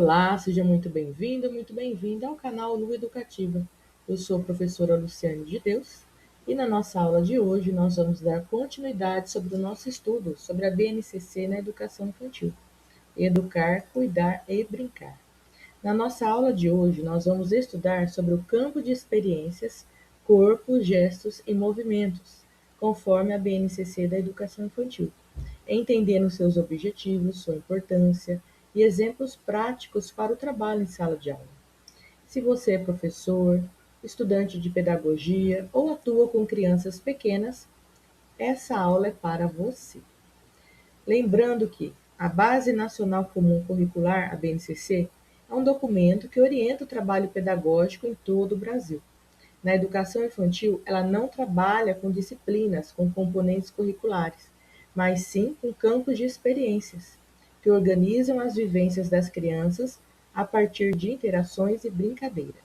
Olá, seja muito bem-vindo, muito bem-vinda ao canal Lu Educativa. Eu sou a professora Luciane de Deus e na nossa aula de hoje nós vamos dar continuidade sobre o nosso estudo sobre a BNCC na educação infantil. Educar, cuidar e brincar. Na nossa aula de hoje nós vamos estudar sobre o campo de experiências, corpos, gestos e movimentos, conforme a BNCC da educação infantil, entendendo seus objetivos, sua importância e exemplos práticos para o trabalho em sala de aula. Se você é professor, estudante de pedagogia ou atua com crianças pequenas, essa aula é para você. Lembrando que a Base Nacional Comum Curricular, a BNCC, é um documento que orienta o trabalho pedagógico em todo o Brasil. Na educação infantil, ela não trabalha com disciplinas, com componentes curriculares, mas sim com campos de experiências, que organizam as vivências das crianças a partir de interações e brincadeiras.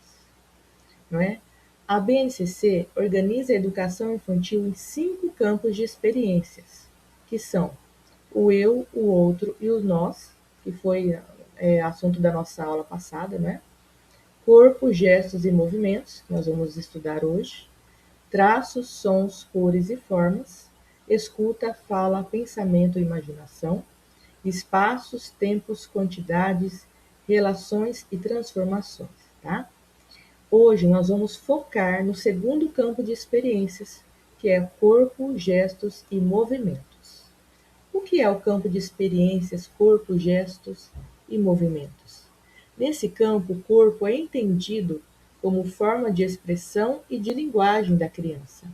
Não é? A BNCC organiza a educação infantil em 5 campos de experiências, que são o eu, o outro e o nós, que foi assunto da nossa aula passada, né? Corpo, gestos e movimentos, que nós vamos estudar hoje. Traços, sons, cores e formas. Escuta, fala, pensamento e imaginação. Espaços, tempos, quantidades, relações e transformações, tá? Hoje nós vamos focar no segundo campo de experiências, que é corpo, gestos e movimentos. O que é o campo de experiências, corpo, gestos e movimentos? Nesse campo, o corpo é entendido como forma de expressão e de linguagem da criança.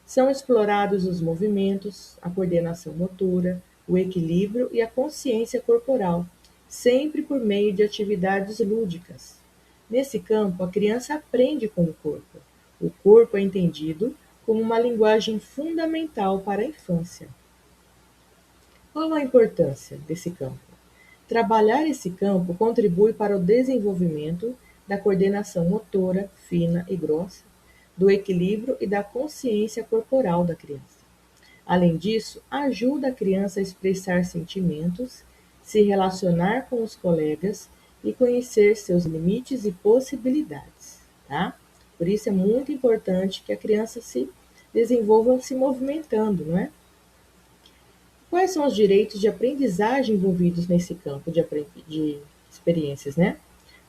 São explorados os movimentos, a coordenação motora, o equilíbrio e a consciência corporal, sempre por meio de atividades lúdicas. Nesse campo, a criança aprende com o corpo. O corpo é entendido como uma linguagem fundamental para a infância. Qual a importância desse campo? Trabalhar esse campo contribui para o desenvolvimento da coordenação motora, fina e grossa, do equilíbrio e da consciência corporal da criança. Além disso, ajuda a criança a expressar sentimentos, se relacionar com os colegas e conhecer seus limites e possibilidades, tá? Por isso é muito importante que a criança se desenvolva se movimentando, não é? Quais são os direitos de aprendizagem envolvidos nesse campo de experiências, né?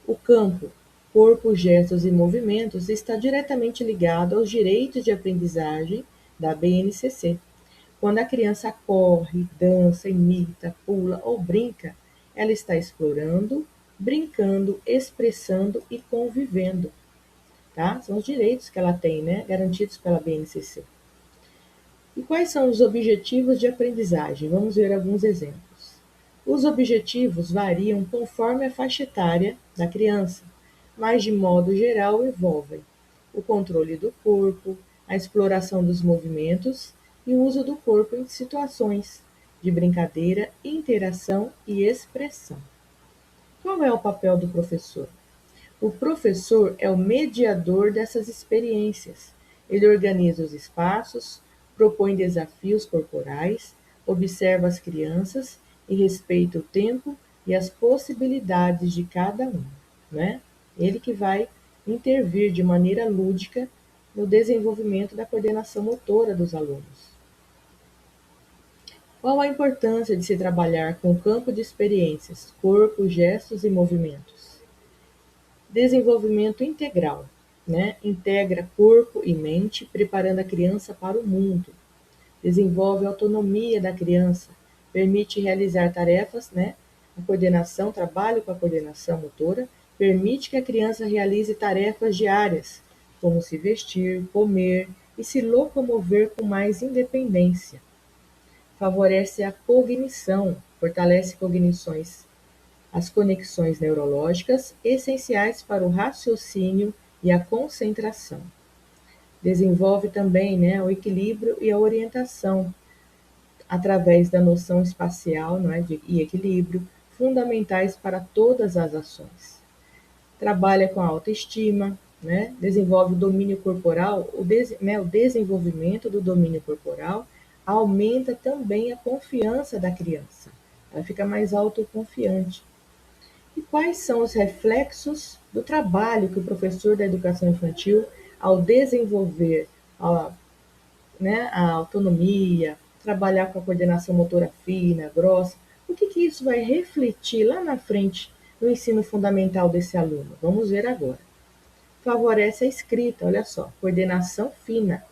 O campo corpo, gestos e movimentos está diretamente ligado aos direitos de aprendizagem da BNCC. Quando a criança corre, dança, imita, pula ou brinca, ela está explorando, brincando, expressando e convivendo, tá? São os direitos que ela tem, né? Garantidos pela BNCC. E quais são os objetivos de aprendizagem? Vamos ver alguns exemplos. Os objetivos variam conforme a faixa etária da criança, mas de modo geral envolvem o controle do corpo, a exploração dos movimentos e o uso do corpo em situações de brincadeira, interação e expressão. Qual é o papel do professor? O professor é o mediador dessas experiências. Ele organiza os espaços, propõe desafios corporais, observa as crianças e respeita o tempo e as possibilidades de cada um, né? Ele que vai intervir de maneira lúdica no desenvolvimento da coordenação motora dos alunos. Qual a importância de se trabalhar com o campo de experiências, corpo, gestos e movimentos? Desenvolvimento integral, né? Integra corpo e mente, preparando a criança para o mundo. Desenvolve a autonomia da criança, permite realizar tarefas, né? A coordenação, trabalho com a coordenação motora, permite que a criança realize tarefas diárias, como se vestir, comer e se locomover com mais independência. Favorece a cognição, fortalece cognições, as conexões neurológicas essenciais para o raciocínio e a concentração. Desenvolve também, né, o equilíbrio e a orientação através da noção espacial, não é, e equilíbrio, fundamentais para todas as ações. Trabalha com a autoestima, né, desenvolve o domínio corporal, o desenvolvimento do domínio corporal aumenta também a confiança da criança. Ela fica mais autoconfiante. E quais são os reflexos do trabalho que o professor da educação infantil, ao desenvolver a, né, a autonomia, trabalhar com a coordenação motora fina, grossa, o que isso vai refletir lá na frente no ensino fundamental desse aluno? Vamos ver agora. Favorece a escrita, olha só, coordenação fina,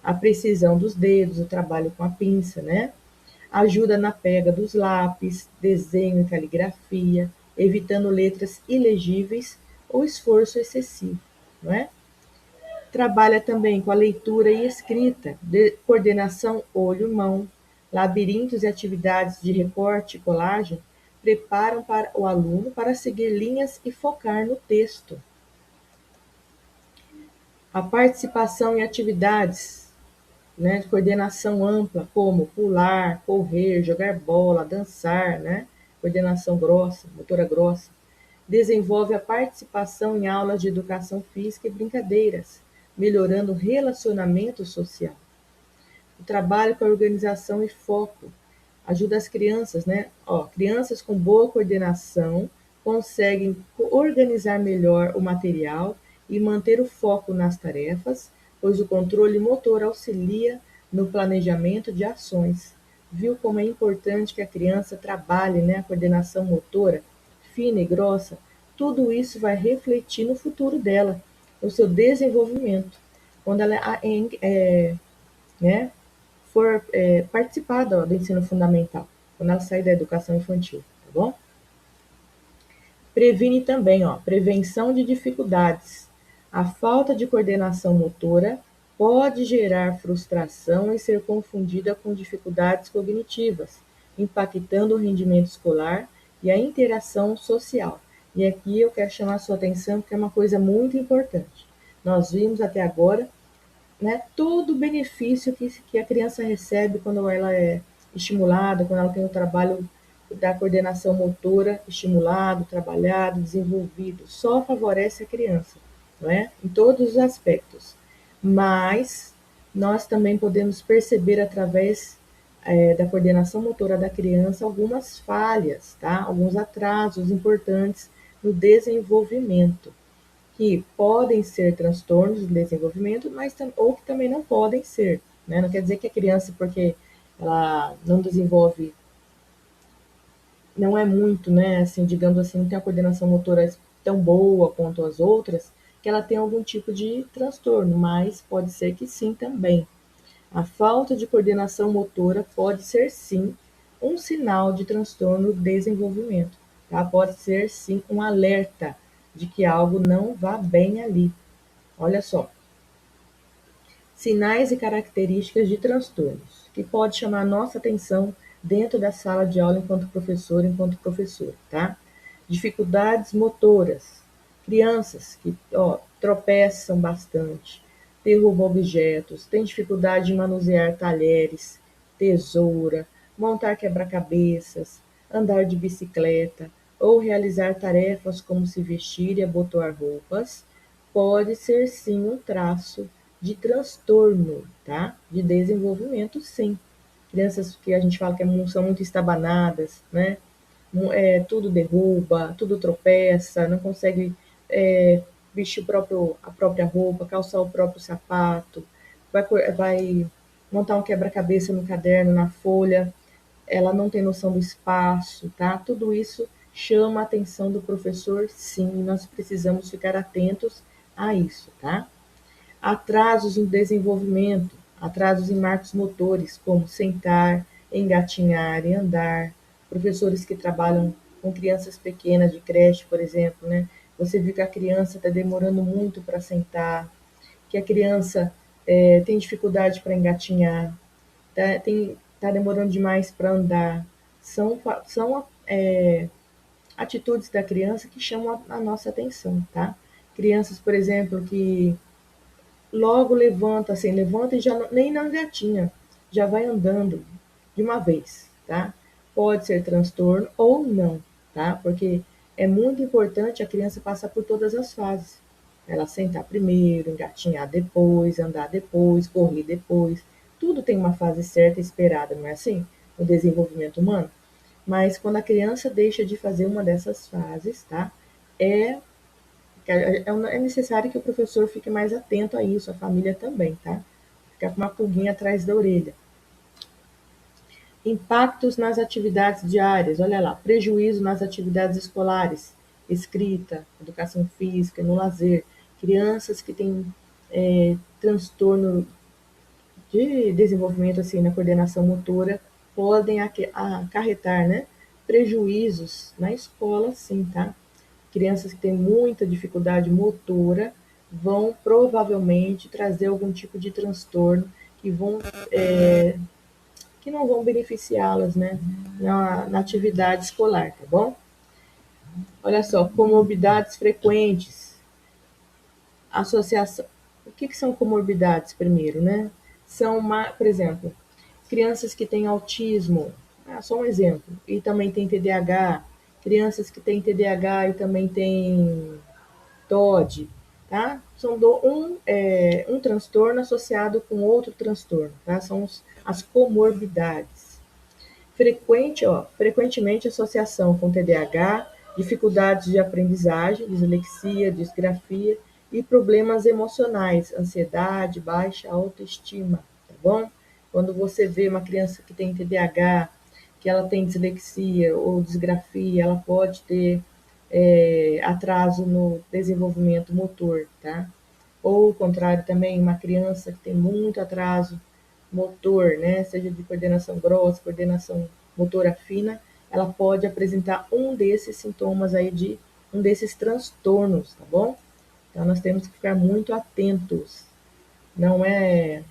a precisão dos dedos, o trabalho com a pinça, né? Ajuda na pega dos lápis, desenho e caligrafia, evitando letras ilegíveis ou esforço excessivo, não é? Trabalha também com a leitura e escrita, coordenação olho-mão, labirintos e atividades de recorte e colagem preparam para o aluno para seguir linhas e focar no texto. A participação em atividades, né, de coordenação ampla, como pular, correr, jogar bola, dançar, né, coordenação grossa, motora grossa, desenvolve a participação em aulas de educação física e brincadeiras, melhorando o relacionamento social. O trabalho com a organização e foco ajuda as crianças, né? Crianças com boa coordenação conseguem organizar melhor o material e manter o foco nas tarefas, pois o controle motor auxilia no planejamento de ações. Viu como é importante que a criança trabalhe, né, a coordenação motora fina e grossa? Tudo isso vai refletir no futuro dela, no seu desenvolvimento. Quando ela né, for participar do ensino fundamental, quando ela sair da educação infantil, tá bom? Previne também, prevenção de dificuldades. A falta de coordenação motora pode gerar frustração e ser confundida com dificuldades cognitivas, impactando o rendimento escolar e a interação social. E aqui eu quero chamar a sua atenção porque é uma coisa muito importante. Nós vimos até agora, né, todo o benefício que a criança recebe quando ela é estimulada, quando ela tem o trabalho da coordenação motora estimulado, trabalhado, desenvolvido, só favorece a criança, não é? Em todos os aspectos. Mas nós também podemos perceber através da coordenação motora da criança algumas falhas, tá? Alguns atrasos importantes no desenvolvimento, que podem ser transtornos do desenvolvimento, mas ou que também não podem ser, né? Não quer dizer que a criança, porque ela não desenvolve, não é muito, né, assim, digamos assim, não tem a coordenação motora tão boa quanto as outras, que ela tem algum tipo de transtorno, mas pode ser que sim também. A falta de coordenação motora pode ser sim um sinal de transtorno do desenvolvimento, tá? Pode ser sim um alerta de que algo não vá bem ali. Olha só, sinais e características de transtornos, que pode chamar a nossa atenção dentro da sala de aula enquanto professor, tá? Dificuldades motoras, crianças que tropeçam bastante, derrubam objetos, têm dificuldade de manusear talheres, tesoura, montar quebra-cabeças, andar de bicicleta ou realizar tarefas como se vestir e abotoar roupas, pode ser sim um traço de transtorno, tá? De desenvolvimento, sim. Crianças que a gente fala que são muito estabanadas, né? Tudo derruba, tudo tropeça, não consegue vestir a própria roupa, calçar o próprio sapato, vai montar um quebra-cabeça no caderno, na folha, ela não tem noção do espaço, tá? Tudo isso chama a atenção do professor, sim, nós precisamos ficar atentos a isso, tá? Atrasos no desenvolvimento, atrasos em marcos motores, como sentar, engatinhar e andar. Professores que trabalham com crianças pequenas de creche, por exemplo, né? Você viu que a criança está demorando muito para sentar, que a criança tem dificuldade para engatinhar, tá demorando demais para andar. São atitudes da criança que chamam a nossa atenção, tá? Crianças, por exemplo, que logo levanta, assim, levanta e já nem na gatinha, já vai andando de uma vez, tá? Pode ser transtorno ou não, tá? Porque é muito importante a criança passar por todas as fases. Ela sentar primeiro, engatinhar depois, andar depois, correr depois. Tudo tem uma fase certa e esperada, não é assim? No desenvolvimento humano. Mas quando a criança deixa de fazer uma dessas fases, tá? É necessário que o professor fique mais atento a isso, a família também, tá? Ficar com uma pulguinha atrás da orelha. Impactos nas atividades diárias, olha lá, prejuízo nas atividades escolares, escrita, educação física, no lazer. Crianças que têm transtorno de desenvolvimento assim na coordenação motora podem acarretar, né, prejuízos na escola, sim, tá? Crianças que têm muita dificuldade motora vão provavelmente trazer algum tipo de transtorno que vão que não vão beneficiá-las, né, na atividade escolar, tá bom? Olha só, comorbidades frequentes, associação. O que são comorbidades primeiro, né? São, por exemplo, crianças que têm autismo, só um exemplo, e também tem TDAH, crianças que têm TDAH e também têm TOD, tá? São um transtorno associado com outro transtorno, tá? São as comorbidades. Frequentemente associação com TDAH, dificuldades de aprendizagem, dislexia, disgrafia e problemas emocionais, ansiedade, baixa autoestima, tá bom? Quando você vê uma criança que tem TDAH, que ela tem dislexia ou disgrafia, ela pode ter atraso no desenvolvimento motor, tá? Ou o contrário também, uma criança que tem muito atraso motor, né, seja de coordenação grossa, coordenação motora fina, ela pode apresentar um desses sintomas aí de um desses transtornos, tá bom? Então nós temos que ficar muito atentos. Não é,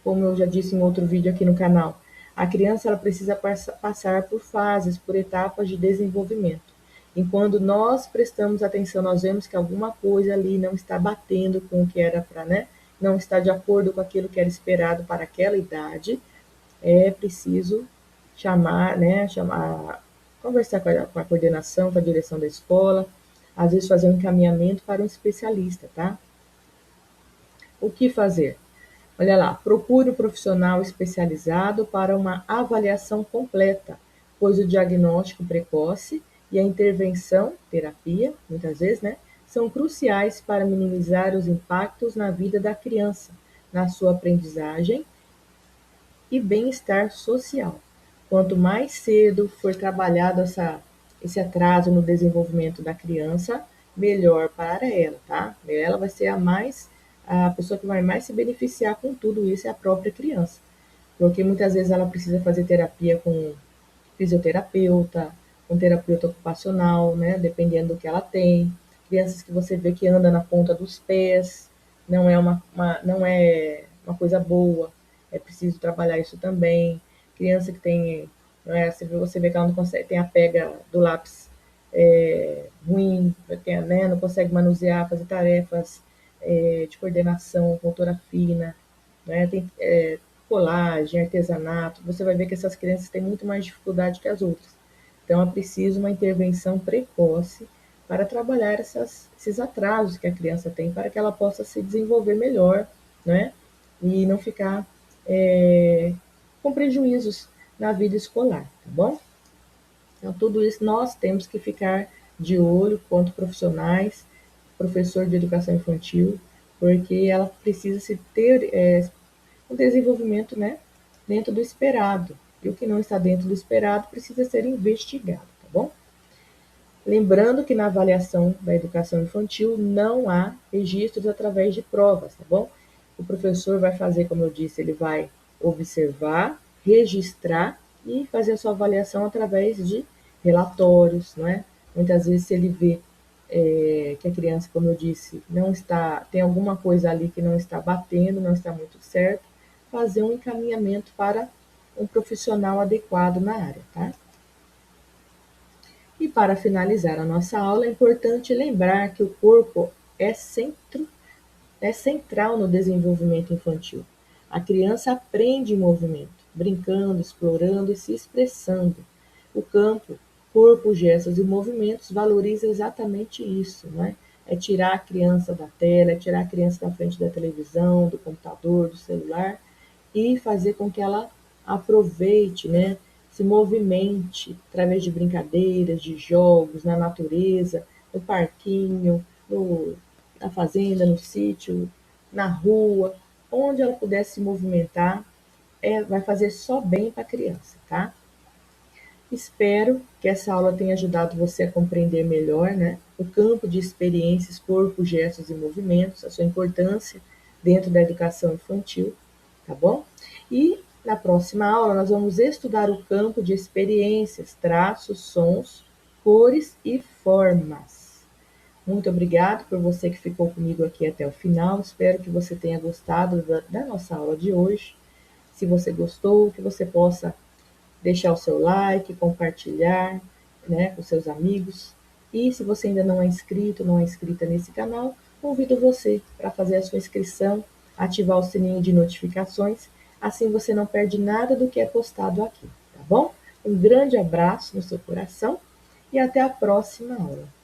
como eu já disse em outro vídeo aqui no canal, a criança ela precisa passar por fases, por etapas de desenvolvimento. E quando nós prestamos atenção, nós vemos que alguma coisa ali não está batendo com o que era para, né? Não está de acordo com aquilo que era esperado para aquela idade, é preciso conversar com a coordenação, com a direção da escola, às vezes fazer um encaminhamento para um especialista, tá? O que fazer? Olha lá, procure um profissional especializado para uma avaliação completa, pois o diagnóstico precoce e a intervenção, terapia, muitas vezes, né, são cruciais para minimizar os impactos na vida da criança, na sua aprendizagem e bem-estar social. Quanto mais cedo for trabalhado esse atraso no desenvolvimento da criança, melhor para ela, tá? Ela vai ser a pessoa que vai mais se beneficiar com tudo isso é a própria criança. Porque muitas vezes ela precisa fazer terapia com fisioterapeuta, com terapeuta ocupacional, né? Dependendo do que ela tem. Crianças que você vê que anda na ponta dos pés, não é uma coisa boa, é preciso trabalhar isso também. Criança que tem, né, você vê que ela não consegue, tem a pega do lápis ruim, né, não consegue manusear, fazer tarefas de coordenação, motora fina, né, tem colagem, artesanato, você vai ver que essas crianças têm muito mais dificuldade que as outras. Então, é preciso uma intervenção precoce para trabalhar esses atrasos que a criança tem, para que ela possa se desenvolver melhor, né? E não ficar com prejuízos na vida escolar, tá bom? Então, tudo isso nós temos que ficar de olho quanto profissionais, professor de educação infantil, porque ela precisa se ter um desenvolvimento, né, dentro do esperado. E o que não está dentro do esperado precisa ser investigado, tá bom? Lembrando que na avaliação da educação infantil não há registros através de provas, tá bom? O professor vai fazer, como eu disse, ele vai observar, registrar e fazer a sua avaliação através de relatórios, não é? Muitas vezes, se ele vê que a criança, como eu disse, não está, tem alguma coisa ali que não está batendo, não está muito certo, fazer um encaminhamento para um profissional adequado na área, tá? E para finalizar a nossa aula, é importante lembrar que o corpo é central no desenvolvimento infantil. A criança aprende em movimento, brincando, explorando e se expressando. O campo, corpo, gestos e movimentos valoriza exatamente isso, não é? É tirar a criança da tela, é tirar a criança da frente da televisão, do computador, do celular e fazer com que ela aproveite, né? se movimente através de brincadeiras, de jogos, na natureza, no parquinho, na fazenda, no sítio, na rua, onde ela puder se movimentar, vai fazer só bem para a criança, tá? Espero que essa aula tenha ajudado você a compreender melhor, né, o campo de experiências, corpo, gestos e movimentos, a sua importância dentro da educação infantil, tá bom? E na próxima aula nós vamos estudar o campo de experiências, traços, sons, cores e formas. Muito obrigado por você que ficou comigo aqui até o final. Espero que você tenha gostado da nossa aula de hoje. Se você gostou, que você possa deixar o seu like, compartilhar, né, com seus amigos. E se você ainda não é inscrito, não é inscrita nesse canal, convido você para fazer a sua inscrição, ativar o sininho de notificações, assim você não perde nada do que é postado aqui, tá bom? Um grande abraço no seu coração e até a próxima aula.